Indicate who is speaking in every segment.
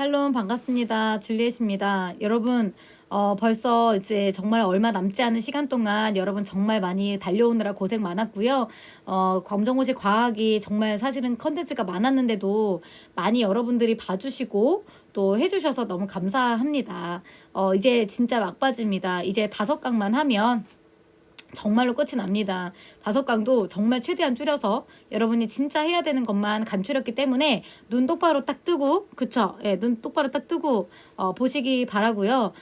Speaker 1: 샬롬 반갑습니다. 줄리엣입니다. 여러분, 벌써 이제 정말 얼마 남지 않은 시간 동안 여러분 정말 많이 달려오느라 고생 많았고요. 검정고시 과학이 정말 사실은 컨텐츠가 많았는데도 많이 여러분들이 봐주시고 또 해주셔서 너무 감사합니다. 이제 진짜 막바지입니다. 이제 5강만 하면 정말로 끝이 납니다. 5강도 정말 최대한 줄여서 여러분이 진짜 해야 되는 것만 간추렸기 때문에 눈 똑바로 딱 뜨고 그쵸? 예, 눈 똑바로 딱 뜨고 보시기 바라고요.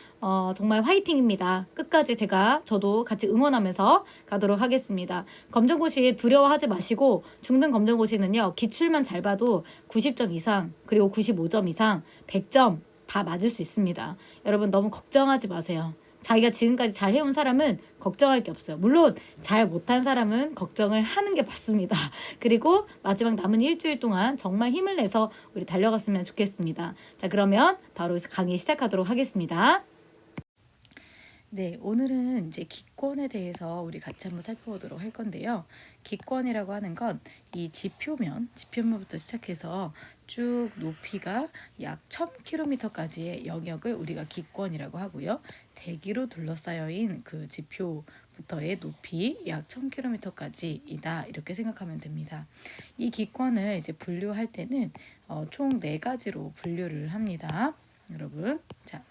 Speaker 1: 정말 화이팅입니다. 끝까지 저도 같이 응원하면서 가도록 하겠습니다. 검정고시 두려워하지 마시고 중등 검정고시는요. 기출만 잘 봐도 90점 이상 그리고 95점 이상 100점 다 맞을 수 있습니다. 여러분 너무 걱정하지 마세요. 자기가 지금까지 잘 해온 사람은 걱정할 게 없어요. 물론 잘 못한 사람은 걱정을 하는 게 맞습니다. 그리고 마지막 남은 일주일 동안 정말 힘을 내서 우리 달려갔으면 좋겠습니다. 자, 그러면 바로 강의 시작하도록 하겠습니다. 네, 오늘은 이제 기권에 대해서 우리 같이 한번 살펴보도록 할 건데요. 기권이라고 하는 건 이 지표면부터 시작해서 쭉 높이가 약 1000km까지의 영역을 우리가 기권이라고 하고요. 대기로 둘러싸여인 그 지표부터의 높이 약 1000km까지이다 이렇게 생각하면 됩니다. 이 기권을 이제 분류할 때는 총 4가지로 분류를 합니다. 여러분, 자.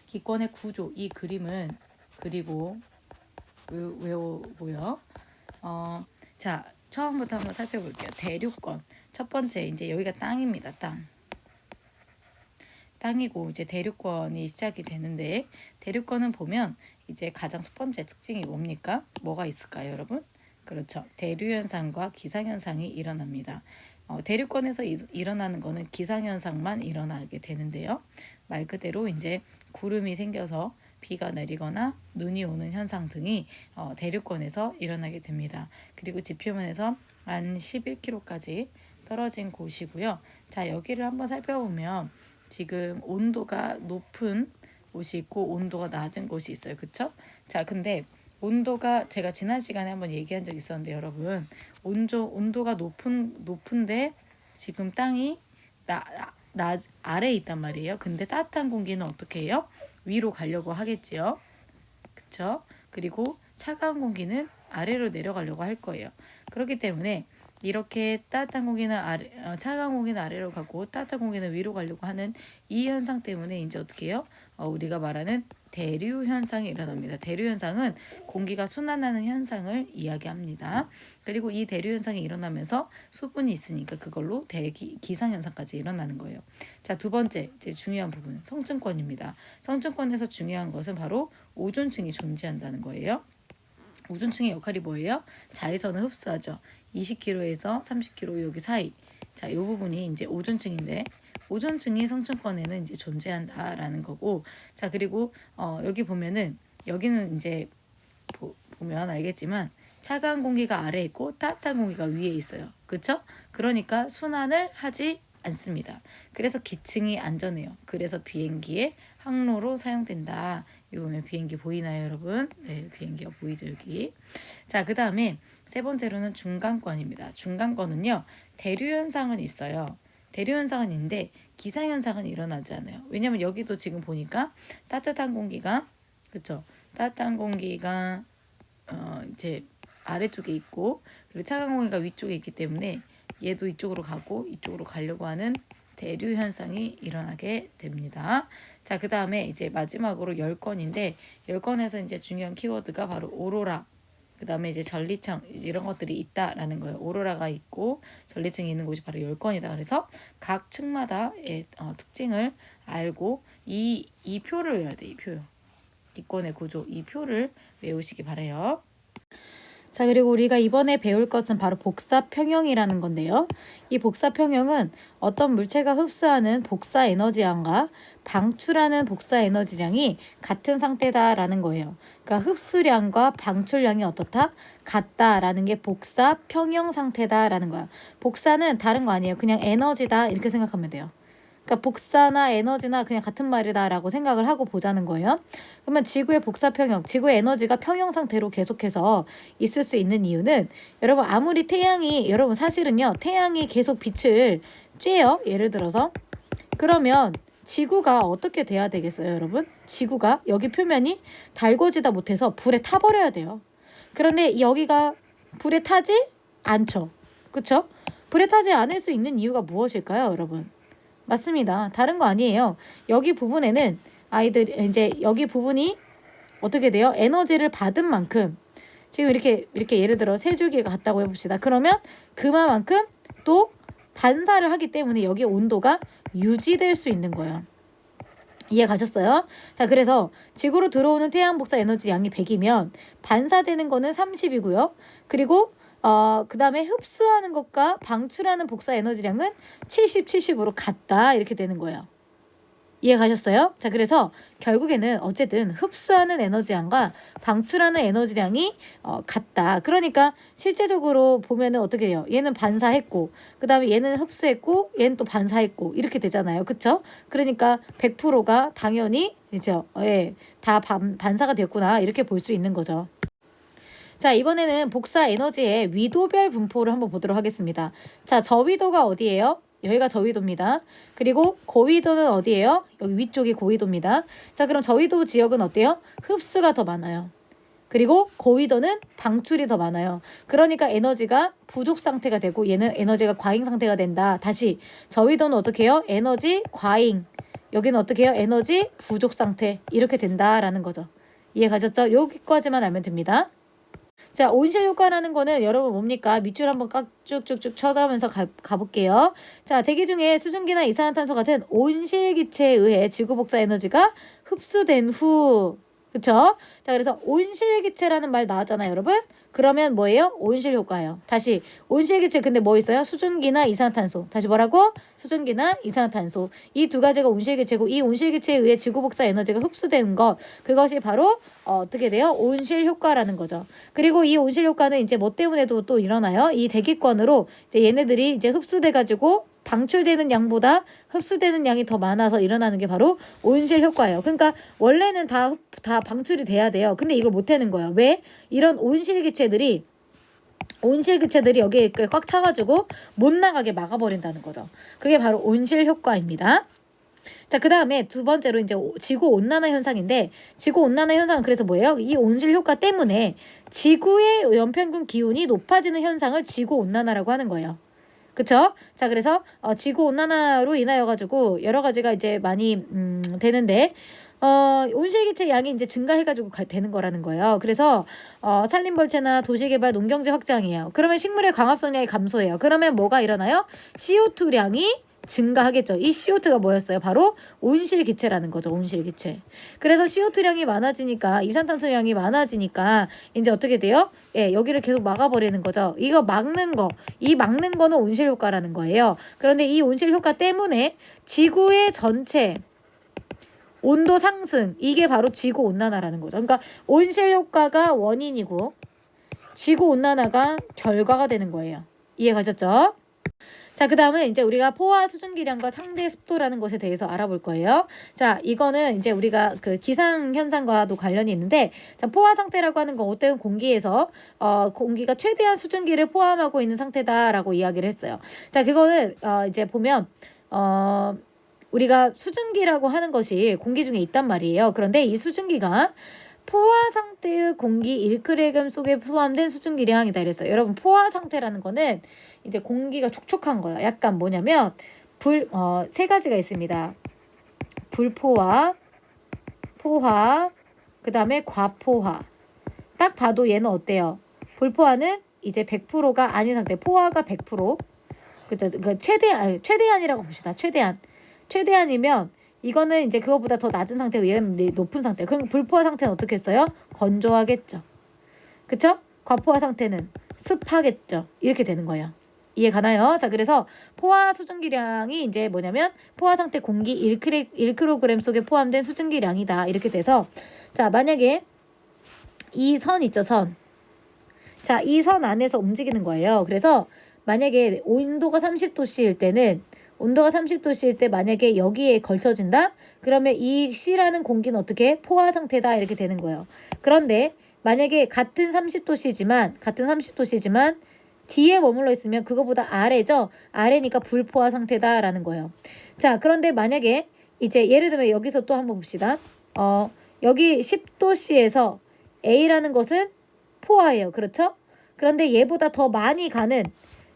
Speaker 1: 기권의 구조, 이 그림은 그리고 외우고요. 자, 처음부터 한번 살펴볼게요. 대륙권. 첫 번째, 이제 여기가 땅입니다. 땅이고, 이제 대륙권이 시작이 되는데, 대륙권은 보면 이제 가장 첫 번째 특징이 뭡니까? 뭐가 있을까요, 여러분? 그렇죠. 대류현상과 기상현상이 일어납니다. 대륙권에서 일어나는 거는 기상현상만 일어나게 되는데요. 말 그대로 이제 구름이 생겨서 비가 내리거나 눈이 오는 현상 등이 대륙권에서 일어나게 됩니다. 그리고 지표면에서 한 11km까지 떨어진 곳이고요. 자, 여기를 한번 살펴보면 지금 온도가 높은 곳이 있고 온도가 낮은 곳이 있어요. 그쵸? 자, 근데 온도가 제가 지난 시간에 한번 얘기한 적이 있었는데 여러분 온도가 높은데 지금 땅이 아래에 있단 말이에요. 근데 따뜻한 공기는 어떻게 해요? 위로 가려고 하겠지요. 그쵸? 그리고 차가운 공기는 아래로 내려가려고 할 거예요. 그렇기 때문에 이렇게 따뜻한 공기는 차가운 공기는 아래로 가고 따뜻한 공기는 위로 가려고 하는 이 현상 때문에 이제 어떻게 해요? 우리가 말하는 대류 현상이 일어납니다. 대류 현상은 공기가 순환하는 현상을 이야기합니다. 그리고 이 대류 현상이 일어나면서 수분이 있으니까 그걸로 기상 현상까지 일어나는 거예요. 자, 두 번째 이제 중요한 부분 성층권입니다. 성층권에서 중요한 것은 바로 오존층이 존재한다는 거예요. 오존층의 역할이 뭐예요? 자외선을 흡수하죠. 20km에서 30km 여기 사이. 자, 이 부분이 이제 오존층인데 오존층이 성층권에는 이제 존재한다라는 거고. 자, 그리고 여기 보면은 여기는 이제 보면 알겠지만 차가운 공기가 아래에 있고 따뜻한 공기가 위에 있어요. 그렇죠? 그러니까 순환을 하지 않습니다. 그래서 기층이 안전해요. 그래서 비행기의 항로로 사용된다. 이거 보면 비행기 보이나요, 여러분? 네, 비행기가 보이죠, 여기. 자, 그 다음에 세 번째로는 중간권입니다. 중간권은요, 대류현상은 있어요. 대류현상은 있는데 기상현상은 일어나지 않아요. 왜냐면 여기도 지금 보니까 따뜻한 공기가, 그쵸? 따뜻한 공기가 이제 아래쪽에 있고 그리고 차가운 공기가 위쪽에 있기 때문에 얘도 이쪽으로 가고 이쪽으로 가려고 하는 대류 현상이 일어나게 됩니다. 자, 그 다음에 이제 마지막으로 열권인데 열권에서 이제 중요한 키워드가 바로 오로라, 그 다음에 이제 전리층 이런 것들이 있다라는 거예요. 오로라가 있고 전리층이 있는 곳이 바로 열권이다. 그래서 각 층마다의 특징을 알고 이 표를 외워야 돼. 이 표요. 기권의 구조 이 표를 외우시기 바라요. 자, 그리고 우리가 이번에 배울 것은 바로 복사평형이라는 건데요. 이 복사평형은 어떤 물체가 흡수하는 복사 에너지량과 방출하는 복사 에너지량이 같은 상태다라는 거예요. 그러니까 흡수량과 방출량이 어떻다? 같다라는 게 복사평형 상태다라는 거야. 복사는 다른 거 아니에요. 그냥 에너지다 이렇게 생각하면 돼요. 그러니까 복사나 에너지나 그냥 같은 말이다라고 생각을 하고 보자는 거예요. 그러면 지구의 복사평형, 지구의 에너지가 평형 상태로 계속해서 있을 수 있는 이유는 여러분 아무리 여러분 사실은요 태양이 계속 빛을 쬐요. 예를 들어서 그러면 지구가 어떻게 돼야 되겠어요, 여러분? 지구가 여기 표면이 달궈지다 못해서 불에 타버려야 돼요. 그런데 여기가 불에 타지 않죠. 그쵸? 불에 타지 않을 수 있는 이유가 무엇일까요, 여러분? 맞습니다. 다른 거 아니에요. 여기 부분에는 이제 여기 부분이 어떻게 돼요? 에너지를 받은 만큼 지금 이렇게 예를 들어 세 줄기가 같다고 해봅시다. 그러면 그만큼 또 반사를 하기 때문에 여기 온도가 유지될 수 있는 거예요. 이해 가셨어요? 자, 그래서 지구로 들어오는 태양 복사 에너지 양이 100이면 반사되는 거는 30이고요. 그리고 그 다음에 흡수하는 것과 방출하는 복사 에너지량은 70, 70으로 같다. 이렇게 되는 거예요. 이해 가셨어요? 자, 그래서 결국에는 어쨌든 흡수하는 에너지량과 방출하는 에너지량이 같다. 그러니까 실제적으로 보면은 어떻게 돼요? 얘는 반사했고, 그 다음에 얘는 흡수했고, 얘는 또 반사했고, 이렇게 되잖아요. 그쵸? 그러니까 100%가 당연히, 그죠? 예, 다 반사가 됐구나. 이렇게 볼 수 있는 거죠. 자, 이번에는 복사 에너지의 위도별 분포를 한번 보도록 하겠습니다. 자, 저위도가 어디예요? 여기가 저위도입니다. 그리고 고위도는 어디예요? 여기 위쪽이 고위도입니다. 자, 그럼 저위도 지역은 어때요? 흡수가 더 많아요. 그리고 고위도는 방출이 더 많아요. 그러니까 에너지가 부족 상태가 되고 얘는 에너지가 과잉 상태가 된다. 다시 저위도는 어떻게 해요? 에너지 과잉. 여기는 어떻게 해요? 에너지 부족 상태. 이렇게 된다라는 거죠. 이해 가셨죠? 여기까지만 알면 됩니다. 자, 온실 효과라는 거는 여러분 뭡니까? 밑줄 한번 쭉쭉쭉 쳐가면서 가볼게요. 자, 대기 중에 수증기나 이산화탄소 같은 온실기체에 의해 지구 복사 에너지가 흡수된 후, 그쵸? 자, 그래서 온실기체라는 말 나왔잖아요, 여러분. 그러면 뭐예요? 온실 효과예요. 다시 온실기체 근데 뭐 있어요? 수증기나 이산화탄소. 다시 뭐라고? 수증기나 이산화탄소. 이 두 가지가 온실기체고 이 온실기체에 의해 지구 복사 에너지가 흡수되는 것, 그것이 바로 어떻게 돼요? 온실 효과라는 거죠. 그리고 이 온실 효과는 이제 뭐 때문에도 또 일어나요? 이 대기권으로 이제 얘네들이 이제 흡수돼 가지고 방출되는 양보다 흡수되는 양이 더 많아서 일어나는 게 바로 온실 효과예요. 그러니까 원래는 다 방출이 돼야 돼요. 근데 이걸 못 하는 거예요. 왜? 이런 온실기체들이 여기에 꽉 차가지고 못 나가게 막아버린다는 거죠. 그게 바로 온실 효과입니다. 자, 그 다음에 두 번째로 이제 지구온난화 현상인데, 지구온난화 현상은 그래서 뭐예요? 이 온실 효과 때문에 지구의 연평균 기온이 높아지는 현상을 지구온난화라고 하는 거예요. 그쵸? 자, 그래서 지구온난화로 인하여 가지고 여러 가지가 이제 많이 되는데, 온실기체 양이 이제 증가해가지고 되는 거라는 거예요. 그래서 산림벌채나 도시개발, 농경지 확장이에요. 그러면 식물의 광합성량이 감소해요. 그러면 뭐가 일어나요? CO2량이 증가하겠죠. 이 CO2가 뭐였어요? 바로 온실기체라는 거죠. 온실기체. 그래서 CO2량이 많아지니까, 이산탄소량이 많아지니까 이제 어떻게 돼요? 예, 여기를 계속 막아버리는 거죠. 이거 막는 거는 온실효과라는 거예요. 그런데 이 온실효과 때문에 지구의 전체 온도 상승, 이게 바로 지구온난화라는 거죠. 그러니까 온실효과가 원인이고 지구온난화가 결과가 되는 거예요. 이해 가셨죠? 자, 그 다음에 이제 우리가 포화 수증기량과 상대 습도라는 것에 대해서 알아볼 거예요. 자, 이거는 이제 우리가 그 기상 현상과도 관련이 있는데, 자, 포화 상태라고 하는 건 어떤 공기에서 공기가 최대한 수증기를 포함하고 있는 상태다라고 이야기를 했어요. 자, 그거는 이제 보면 우리가 수증기라고 하는 것이 공기 중에 있단 말이에요. 그런데 이 수증기가 포화 상태의 공기 1kg 속에 포함된 수증기량이다 이랬어요. 여러분, 포화 상태라는 거는 이제 공기가 촉촉한 거예요. 약간 뭐냐면 세 가지가 있습니다. 불포화, 포화, 그 다음에 과포화. 딱 봐도 얘는 어때요? 불포화는 이제 100%가 아닌 상태, 포화가 100%. 그죠? 그러니까 최대한이라고 봅시다. 최대한이면 이거는 이제 그거보다 더 낮은 상태고 얘는 높은 상태. 그럼 불포화 상태는 어떻게 했어요? 건조하겠죠. 그쵸? 과포화 상태는 습하겠죠. 이렇게 되는 거예요. 이해 가나요? 자, 그래서 포화 수증기량이 이제 뭐냐면 포화 상태 공기 1kg 속에 포함된 수증기량이다. 이렇게 돼서 자, 만약에 이 선 있죠, 선. 자, 이 선 안에서 움직이는 거예요. 그래서 만약에 온도가 30도씨일 때는 만약에 여기에 걸쳐진다? 그러면 이 C라는 공기는 어떻게? 포화 상태다. 이렇게 되는 거예요. 그런데 만약에 같은 30도씨지만 뒤에 머물러 있으면 그거보다 아래죠? 아래니까 불포화 상태다라는 거예요. 자, 그런데 만약에 이제 예를 들면 여기서 또 한번 봅시다. 여기 10도씨에서 A라는 것은 포화예요. 그렇죠? 그런데 얘보다 더 많이 가는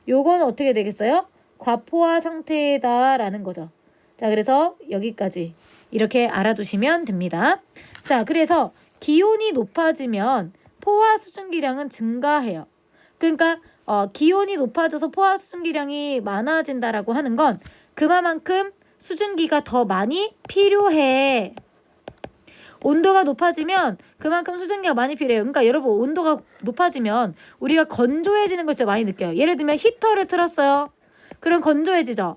Speaker 1: 요건 어떻게 되겠어요? 과포화 상태다라는 거죠. 자, 그래서 여기까지 이렇게 알아두시면 됩니다. 자, 그래서 기온이 높아지면 포화 수증기량은 증가해요. 그러니까 기온이 높아져서 포화 수증기량이 많아진다라고 하는 건 그만큼 수증기가 더 많이 필요해. 온도가 높아지면 그만큼 수증기가 많이 필요해요. 그러니까 여러분 온도가 높아지면 우리가 건조해지는 걸 진짜 많이 느껴요. 예를 들면 히터를 틀었어요. 그럼 건조해지죠.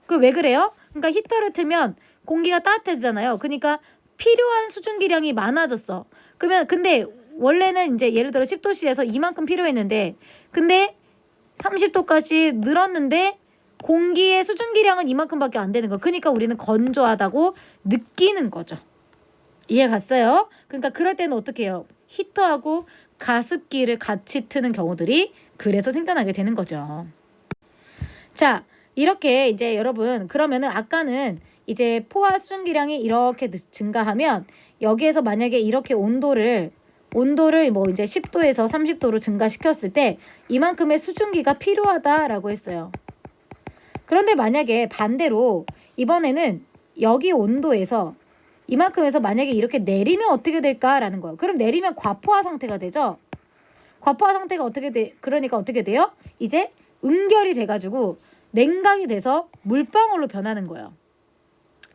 Speaker 1: 그 왜 그래요? 그러니까 히터를 틀면 공기가 따뜻해지잖아요. 그러니까 필요한 수증기량이 많아졌어. 그러면 근데 원래는 이제 예를 들어 10도씨에서 이만큼 필요했는데 근데 30도까지 늘었는데 공기의 수증기량은 이만큼밖에 안 되는 거. 그러니까 우리는 건조하다고 느끼는 거죠. 이해 갔어요? 그러니까 그럴 때는 어떻게 해요? 히터하고 가습기를 같이 트는 경우들이 그래서 생겨나게 되는 거죠. 자, 이렇게 이제 여러분 그러면은 아까는 이제 포화 수증기량이 이렇게 증가하면 여기에서 만약에 이렇게 온도를 뭐 이제 10도에서 30도로 증가시켰을 때 이만큼의 수증기가 필요하다라고 했어요. 그런데 만약에 반대로 이번에는 여기 온도에서 이만큼에서 만약에 이렇게 내리면 어떻게 될까라는 거예요. 그럼 내리면 과포화 상태가 되죠. 과포화 상태가 그러니까 어떻게 돼요? 이제 응결이 돼가지고 냉각이 돼서 물방울로 변하는 거예요.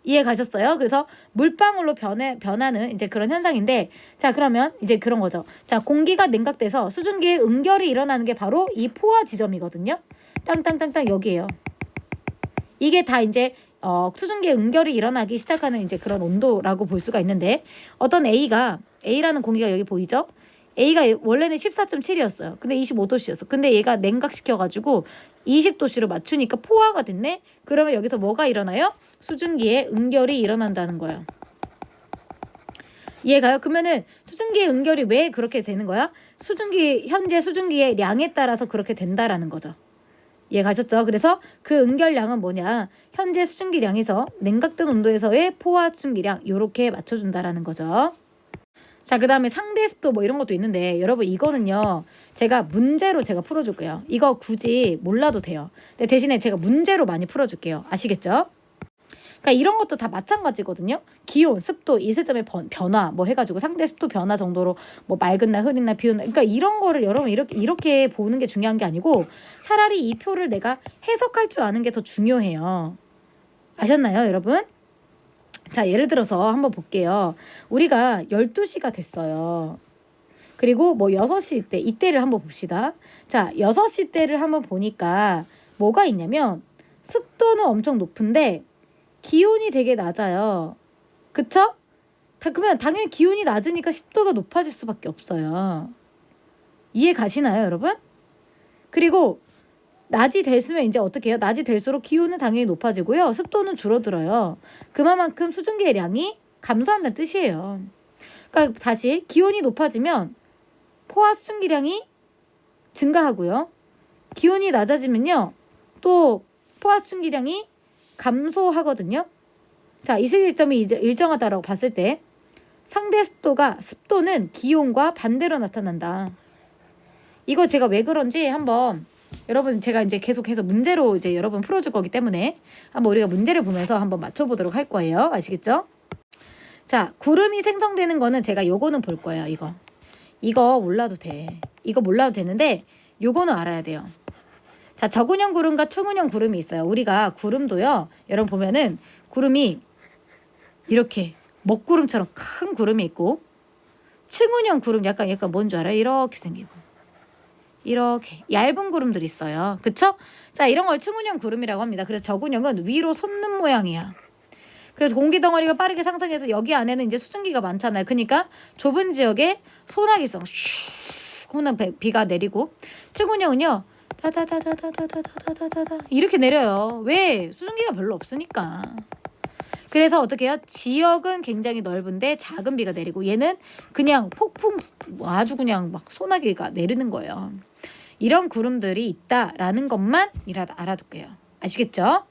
Speaker 1: 이해 가셨어요? 그래서 물방울로 변하는 이제 그런 현상인데, 자, 그러면 이제 그런 거죠. 자, 공기가 냉각돼서 수증기의 응결이 일어나는 게 바로 이 포화 지점이거든요. 땅땅땅땅 여기에요. 이게 다 이제 수증기의 응결이 일어나기 시작하는 이제 그런 온도라고 볼 수가 있는데, 어떤 A라는 공기가 여기 보이죠? A가 원래는 14.7이었어요. 근데 25도씨였어. 근데 얘가 냉각시켜가지고 20도씨로 맞추니까 포화가 됐네? 그러면 여기서 뭐가 일어나요? 수증기의 응결이 일어난다는 거예요. 이해가요? 그러면은 수증기의 응결이 왜 그렇게 되는 거야? 현재 수증기의 량에 따라서 그렇게 된다라는 거죠. 이해 가셨죠? 그래서 그 응결량은 뭐냐? 현재 수증기량에서 냉각된 온도에서의 포화 수증기량 요렇게 맞춰준다라는 거죠. 자, 그 다음에 상대 습도 뭐 이런 것도 있는데 여러분 이거는요 제가 문제로 풀어줄게요. 이거 굳이 몰라도 돼요. 근데 대신에 제가 문제로 많이 풀어줄게요. 아시겠죠? 그러니까 이런 것도 다 마찬가지거든요. 기온, 습도, 이슬점의 변화 뭐 해가지고 상대 습도 변화 정도로 뭐 맑은 날, 흐린 날, 비 오는 날 그러니까 이런 거를 여러분 이렇게 보는 게 중요한 게 아니고 차라리 이 표를 내가 해석할 줄 아는 게 더 중요해요. 아셨나요, 여러분? 자, 예를 들어서 한번 볼게요. 우리가 12시가 됐어요. 그리고 뭐 6시 때 이때를 한번 봅시다. 자, 6시 때를 한번 보니까 뭐가 있냐면 습도는 엄청 높은데 기온이 되게 낮아요. 그쵸? 그러면 당연히 기온이 낮으니까 습도가 높아질 수밖에 없어요. 이해 가시나요, 여러분? 그리고 낮이 됐으면 이제 어떻게 해요? 낮이 될수록 기온은 당연히 높아지고요. 습도는 줄어들어요. 그만큼 수증기의 량이 감소한다는 뜻이에요. 그러니까 다시 기온이 높아지면 포화 수증기량이 증가하고요. 기온이 낮아지면요. 또 포화 수증기량이 감소하거든요. 자, 이슬점이 일정하다라고 봤을 때 상대 습도는 기온과 반대로 나타난다. 이거 제가 왜 그런지 한번 여러분 제가 이제 계속해서 문제로 이제 여러분 풀어줄 거기 때문에 한번 우리가 문제를 보면서 한번 맞춰보도록 할 거예요. 아시겠죠? 자, 구름이 생성되는 거는 제가 요거는 볼 거예요. 이거 몰라도 돼. 이거 몰라도 되는데 요거는 알아야 돼요. 자, 저근형 구름과 충운형 구름이 있어요. 우리가 구름도요. 여러분 보면은 구름이 이렇게 먹구름처럼 큰 구름이 있고 충운형 구름 약간 뭔 줄 알아요? 이렇게 생기고 이렇게 얇은 구름들이 있어요. 그쵸? 자, 이런 걸 충운형 구름이라고 합니다. 그래서 저근형은 위로 솟는 모양이야. 그래서 공기 덩어리가 빠르게 상승해서 여기 안에는 이제 수증기가 많잖아요. 그러니까 좁은 지역에 소나기성 슉 하는 비가 내리고 충운형은요. 다다다다다다다다다다 이렇게 내려요. 왜? 수증기가 별로 없으니까. 그래서 어떻게 해요? 지역은 굉장히 넓은데 작은 비가 내리고 얘는 그냥 폭풍 아주 그냥 막 소나기가 내리는 거예요. 이런 구름들이 있다라는 것만 알아둘게요. 아시겠죠?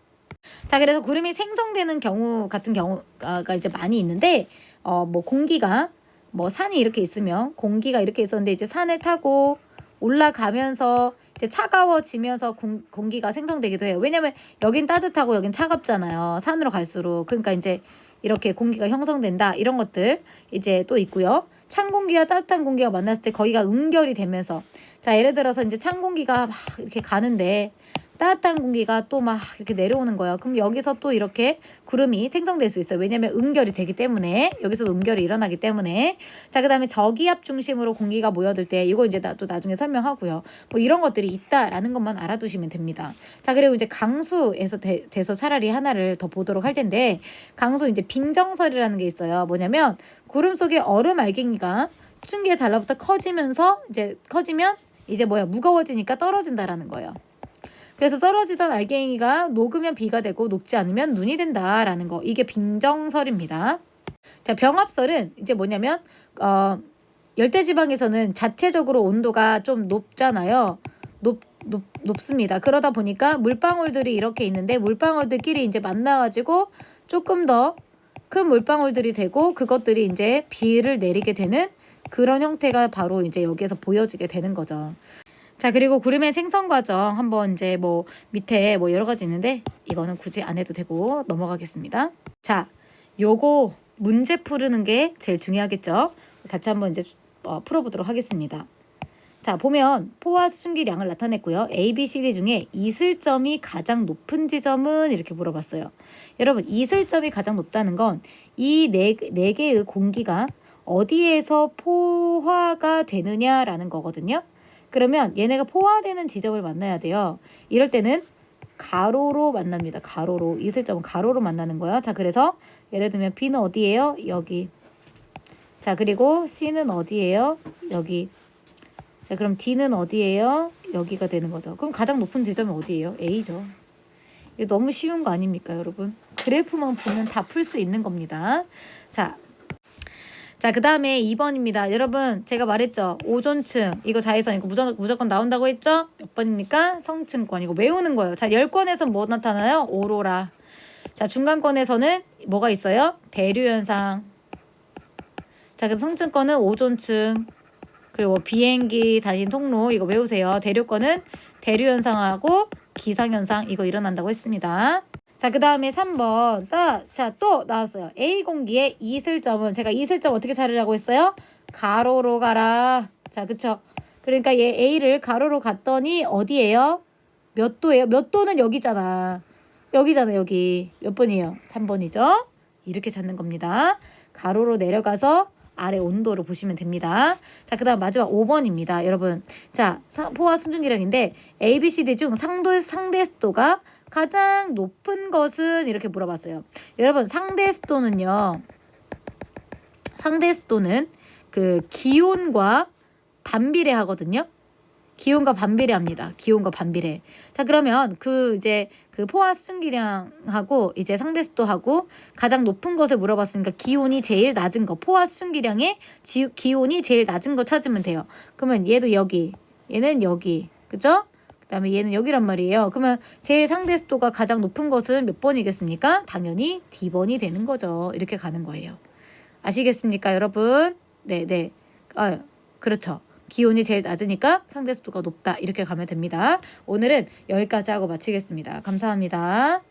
Speaker 1: 자, 그래서 구름이 생성되는 경우 같은 경우가 이제 많이 있는데, 뭐 공기가, 뭐 산이 이렇게 있으면 공기가 이렇게 있었는데 이제 산을 타고 올라가면서 이제 차가워지면서 공기가 생성되기도 해요. 왜냐면 여긴 따뜻하고 여긴 차갑잖아요. 산으로 갈수록. 그러니까 이제 이렇게 공기가 형성된다. 이런 것들 이제 또 있고요. 찬 공기와 따뜻한 공기가 만났을 때 거기가 응결이 되면서, 자, 예를 들어서 이제 찬 공기가 막 이렇게 가는데 따뜻한 공기가 또 막 이렇게 내려오는 거예요. 그럼 여기서 또 이렇게 구름이 생성될 수 있어요. 왜냐면 응결이 되기 때문에, 여기서도 응결이 일어나기 때문에. 자, 그 다음에 저기압 중심으로 공기가 모여들 때, 이거 이제 또 나중에 설명하고요. 뭐 이런 것들이 있다라는 것만 알아두시면 됩니다. 자, 그리고 이제 강수에서 돼서 차라리 하나를 더 보도록 할 텐데, 강수 이제 빙정설이라는 게 있어요. 뭐냐면 구름 속에 얼음 알갱이가 수증기에 달라붙어 커지면서 이제 커지면 이제 무거워지니까 떨어진다라는 거예요. 그래서 떨어지던 알갱이가 녹으면 비가 되고 녹지 않으면 눈이 된다라는 거. 이게 빙정설입니다. 자, 병합설은 이제 뭐냐면 열대지방에서는 자체적으로 온도가 좀 높잖아요. 높습니다. 그러다 보니까 물방울들이 이렇게 있는데 물방울들끼리 이제 만나가지고 조금 더 큰 물방울들이 되고 그것들이 이제 비를 내리게 되는 그런 형태가 바로 이제 여기에서 보여지게 되는 거죠. 자, 그리고 구름의 생성 과정 한번 이제 뭐 밑에 뭐 여러 가지 있는데 이거는 굳이 안 해도 되고 넘어가겠습니다. 자, 요거 문제 푸르는 게 제일 중요하겠죠. 같이 한번 이제 풀어보도록 하겠습니다. 자, 보면 포화 수증기량을 나타냈고요. A, B, C, D 중에 이슬점이 가장 높은 지점은 이렇게 물어봤어요. 여러분, 이슬점이 가장 높다는 건 이 네 개의 공기가 어디에서 포화가 되느냐라는 거거든요. 그러면 얘네가 포화되는 지점을 만나야 돼요. 이럴 때는 가로로 만납니다. 가로로. 이슬점은 가로로 만나는 거예요. 자, 그래서 예를 들면 B는 어디예요? 여기. 자, 그리고 C는 어디예요? 여기. 자, 그럼 D는 어디예요? 여기가 되는 거죠. 그럼 가장 높은 지점이 어디예요? A죠. 이거 너무 쉬운 거 아닙니까, 여러분? 그래프만 보면 다 풀 수 있는 겁니다. 자, 그 다음에 2번입니다. 여러분, 제가 말했죠. 오존층, 이거 자외선, 이거 무조건 나온다고 했죠? 몇 번입니까? 성층권, 이거 외우는 거예요. 자, 10권에서 뭐 나타나요? 오로라. 자, 중간권에서는 뭐가 있어요? 대류현상. 자, 그래서 성층권은 오존층. 그리고 비행기 다니는 통로, 이거 외우세요. 대류권은 대류현상하고 기상현상, 이거 일어난다고 했습니다. 자, 그 다음에 3번. 자, 또 나왔어요. A 공기의 이슬점은, 제가 이슬점 어떻게 찾으라고 했어요? 가로로 가라. 자, 그쵸? 그러니까 얘 A를 가로로 갔더니 어디예요? 몇 도예요? 몇 도는 여기잖아. 여기잖아, 여기. 몇 번이에요? 3번이죠? 이렇게 찾는 겁니다. 가로로 내려가서 아래 온도를 보시면 됩니다. 자, 그 다음 마지막 5번입니다. 여러분. 자, 포화 수증기량인데 A, B, C, D 중 상대 습도가 가장 높은 것은 이렇게 물어봤어요. 여러분, 상대 습도는 그 기온과 반비례하거든요. 기온과 반비례합니다. 기온과 반비례. 자, 그러면 그 포화 수증기량하고 이제 상대 습도하고 가장 높은 것을 물어봤으니까 기온이 제일 낮은 거, 포화 수증기량의 기온이 제일 낮은 거 찾으면 돼요. 그러면 얘도 여기, 얘는 여기, 그죠? 그다음에 얘는 여기란 말이에요. 그러면 제일 상대 습도가 가장 높은 것은 몇 번이겠습니까? 당연히 D번이 되는 거죠. 이렇게 가는 거예요. 아시겠습니까, 여러분? 네. 그렇죠. 기온이 제일 낮으니까 상대 습도가 높다. 이렇게 가면 됩니다. 오늘은 여기까지 하고 마치겠습니다. 감사합니다.